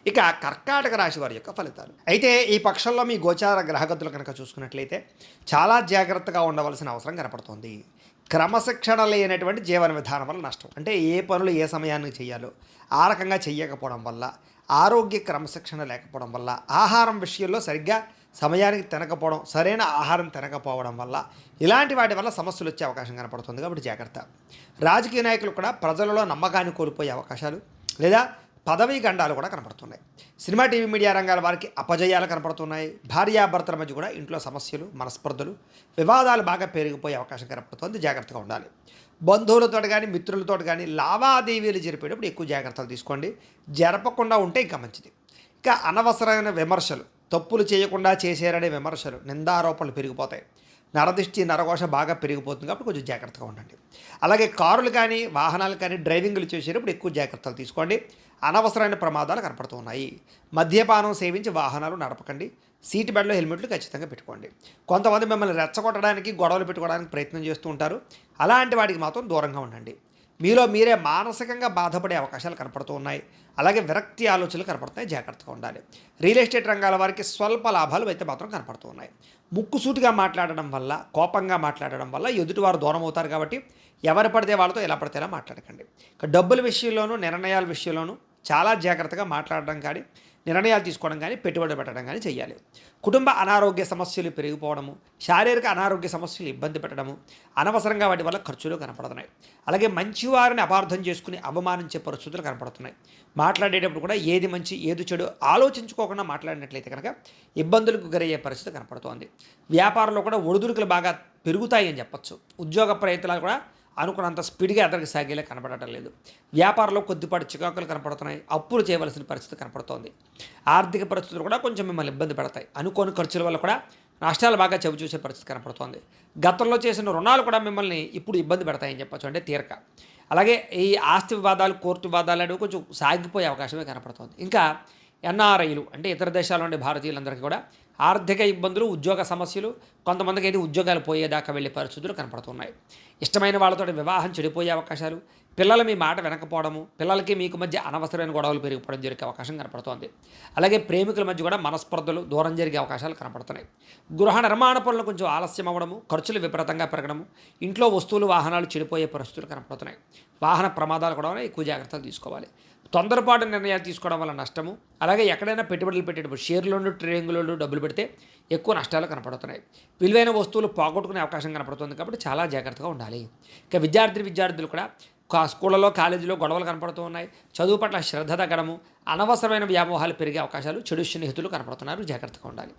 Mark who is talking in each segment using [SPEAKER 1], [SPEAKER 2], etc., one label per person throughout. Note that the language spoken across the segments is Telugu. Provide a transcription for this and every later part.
[SPEAKER 1] ఇక కర్కాటక రాశి వారి యొక్క ఫలితాలు. అయితే ఈ పక్షంలో మీ గోచార గ్రహగతులు కనుక చూసుకున్నట్లయితే చాలా జాగ్రత్తగా ఉండవలసిన అవసరం కనపడుతోంది. క్రమశిక్షణ లేనటువంటి జీవన విధానం వల్ల నష్టం. అంటే ఏ పనులు ఏ సమయానికి చేయాలో ఆ రకంగా చెయ్యకపోవడం వల్ల, ఆరోగ్య క్రమశిక్షణ లేకపోవడం వల్ల, ఆహారం విషయంలో సరిగ్గా సమయానికి తినకపోవడం, సరైన ఆహారం తినకపోవడం వల్ల ఇలాంటి వాటి వల్ల సమస్యలు వచ్చే అవకాశం కనపడుతుంది. కాబట్టి జాగ్రత్త. రాజకీయ నాయకులు కూడా ప్రజలలో నమ్మకాన్ని కోల్పోయే అవకాశాలు లేదా పదవీ గండాలు కూడా కనపడుతున్నాయి. సినిమా టీవీ మీడియా రంగాల వారికి అపజయాలు కనపడుతున్నాయి. భార్యాభర్తల మధ్య కూడా ఇంట్లో సమస్యలు, మనస్పర్ధలు, వివాదాలు బాగా పెరిగిపోయే అవకాశం కనపడుతుంది. జాగ్రత్తగా ఉండాలి. బంధువులతో కానీ మిత్రులతో కానీ లావాదేవీలు జరిపేటప్పుడు ఎక్కువ జాగ్రత్తలు తీసుకోండి. జరపకుండా ఉంటే ఇంకా మంచిది. ఇంకా అనవసరమైన విమర్శలు, తప్పులు చేయకుండా చేశారనే విమర్శలు, నిందారోపణలు పెరిగిపోతాయి. నరదిష్టి నరఘోష బాగా పెరిగిపోతుంది. కాబట్టి కొంచెం జాగ్రత్తగా ఉండండి. అలాగే కారులు కానీ వాహనాలు కానీ డ్రైవింగ్లు చేసేటప్పుడు ఎక్కువ జాగ్రత్తలు తీసుకోండి. అనవసరమైన ప్రమాదాలు కనపడుతున్నాయి. మద్యపానం సేవించి వాహనాలు నడపకండి. సీట్ బెల్ట్లో హెల్మెట్లు ఖచ్చితంగా పెట్టుకోండి. కొంతమంది మిమ్మల్ని రెచ్చగొట్టడానికి, గొడవలు పెట్టుకోవడానికి ప్రయత్నం చేస్తూ ఉంటారు. అలాంటి వాటికి మాత్రం దూరంగా ఉండండి. మీలో మీరే మానసికంగా బాధపడే అవకాశాలు కనపడుతూ ఉన్నాయి. అలాగే విరక్తి ఆలోచనలు కనపడుతున్నాయి. జాగ్రత్తగా ఉండాలి. రియల్ ఎస్టేట్ రంగాల వారికి స్వల్ప లాభాలు అయితే మాత్రం కనపడుతూ ఉన్నాయి. ముక్కుసూటిగా మాట్లాడడం వల్ల, కోపంగా మాట్లాడడం వల్ల ఎదుటివారు దూరం అవుతారు. కాబట్టి ఎవరు పడితే వాళ్ళతో ఎలా పడితే ఎలా మాట్లాడకండి. ఇక డబ్బుల విషయంలోనూ, నిర్ణయాల విషయంలోనూ చాలా జాగ్రత్తగా మాట్లాడడం కానీ, నిర్ణయాలు తీసుకోవడం కానీ, పెట్టుబడి పెట్టడం కానీ చేయాలి. కుటుంబ అనారోగ్య సమస్యలు పెరిగిపోవడము, శారీరక అనారోగ్య సమస్యలు ఇబ్బంది పెట్టడము, అనవసరంగా వాటి వల్ల ఖర్చులు కనపడుతున్నాయి. అలాగే మంచివారిని అపార్థం చేసుకుని అవమానించే పరిస్థితులు కనపడుతున్నాయి. మాట్లాడేటప్పుడు కూడా ఏది మంచి ఏది చెడు ఆలోచించుకోకుండా మాట్లాడినట్లయితే కనుక ఇబ్బందులకు గురయ్యే పరిస్థితి కనపడుతోంది. వ్యాపారంలో కూడా ఒడిదుడుకులు బాగా పెరుగుతాయి అని చెప్పచ్చు. ఉద్యోగ ప్రయత్నాలు కూడా అనుకున్నంత స్పీడ్గా ఎదరికి సాగేలా కనపడటం లేదు. వ్యాపారంలో కొద్దిపాటి చికాకులు కనపడుతున్నాయి. అప్పులు చేయవలసిన పరిస్థితి కనపడుతోంది. ఆర్థిక పరిస్థితులు కూడా కొంచెం మిమ్మల్ని ఇబ్బంది పెడతాయి. అనుకోని ఖర్చుల వల్ల కూడా నష్టాలు బాగా చవిచూసే పరిస్థితి కనపడుతోంది. గతంలో చేసిన రుణాలు కూడా మిమ్మల్ని ఇప్పుడు ఇబ్బంది పెడతాయని చెప్పచ్చు. అంటే తీరక. అలాగే ఈ ఆస్తి వివాదాలు, కోర్టు వివాదాలు అనేవి కొంచెం సాగిపోయే అవకాశమే కనపడుతోంది. ఇంకా ఎన్ఆర్ఐలు అంటే ఇతర దేశాల నుండి భారతీయులందరికీ కూడా ఆర్థిక ఇబ్బందులు, ఉద్యోగ సమస్యలు, కొంతమందికి అయితే ఉద్యోగాలు పోయేదాకా వెళ్ళే పరిస్థితులు కనపడుతున్నాయి. ఇష్టమైన వాళ్ళతో వివాహం చెడిపోయే అవకాశాలు, పిల్లలు మీ మాట వినకపోవడము, పిల్లలకి మీకు మధ్య అనవసరమైన గొడవలు పెరిగిపోవడం జరిగే అవకాశం కనపడుతోంది. అలాగే ప్రేమికుల మధ్య కూడా మనస్పర్ధలు, దూరం జరిగే అవకాశాలు కనపడుతున్నాయి. గృహ నిర్మాణ పనులు కొంచెం ఆలస్యం అవ్వడము, ఖర్చులు విపరీతంగా పెరగడము, ఇంట్లో వస్తువులు, వాహనాలు చెడిపోయే పరిస్థితులు కనపడుతున్నాయి. వాహన ప్రమాదాలు కూడా ఎక్కువ జాగ్రత్తలు తీసుకోవాలి. తొందరపాటు నిర్ణయాలు తీసుకోవడం వల్ల నష్టము. అలాగే ఎక్కడైనా పెట్టుబడులు పెట్టేటప్పుడు షేర్లోను, ట్రేడింగ్లోను డబ్బులు పెడితే ఎక్కువ నష్టాలు కనపడుతున్నాయి. విలువైన వస్తువులు పోగొట్టుకునే అవకాశం కనపడుతుంది. కాబట్టి చాలా జాగ్రత్తగా ఉండాలి. ఇక విద్యార్థులు కూడా స్కూళ్ళలో, కాలేజీలో గొడవలు కనపడుతూ ఉన్నాయి. చదువు పట్ల శ్రద్ధ తగ్గడము, అనవసరమైన వ్యామోహాలు పెరిగే అవకాశాలు, చెడు స్నేహితులు కనపడుతున్నారు. జాగ్రత్తగా ఉండాలి.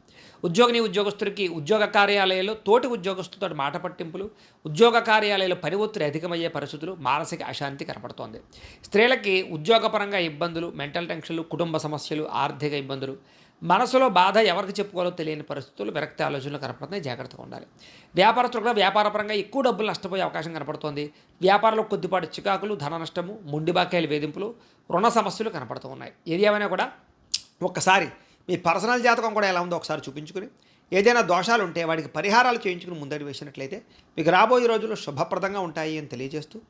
[SPEAKER 1] ఉద్యోగస్తులకి ఉద్యోగ కార్యాలయాల్లో తోటి ఉద్యోగస్తులతో మాట పట్టింపులు, ఉద్యోగ కార్యాలయాల్లో పని ఒత్తిడి అధికమయ్యే పరిస్థితులు, మానసిక అశాంతి కనపడుతోంది. స్త్రీలకి ఉద్యోగపరంగా ఇబ్బందులు, మెంటల్ టెన్షన్లు, కుటుంబ సమస్యలు, ఆర్థిక ఇబ్బందులు, మనసులో బాధ ఎవరికి చెప్పుకోవాలో తెలియని పరిస్థితులు, విరక్తి ఆలోచనలు కనపడుతున్నాయి. జాగ్రత్తగా ఉండాలి. వ్యాపారస్తులు కూడా వ్యాపారపరంగా ఎక్కువ డబ్బులు నష్టపోయే అవకాశం కనపడుతోంది. వ్యాపారంలో కొద్దిపాటి చికాకులు, ధన నష్టము, మొండి బాకాయల వేధింపులు, రుణ సమస్యలు కనపడుతూ ఉన్నాయి. ఏది ఏమైనా కూడా ఒక్కసారి మీ పర్సనల్ జాతకం కూడా ఎలా ఉందో ఒకసారి చూపించుకుని, ఏదైనా దోషాలు ఉంటే వాటికి పరిహారాలు చేయించుకుని ముందడి వేసినట్లయితే మీకు రాబోయే రోజుల్లో శుభప్రదంగా ఉంటాయి అని తెలియజేస్తూ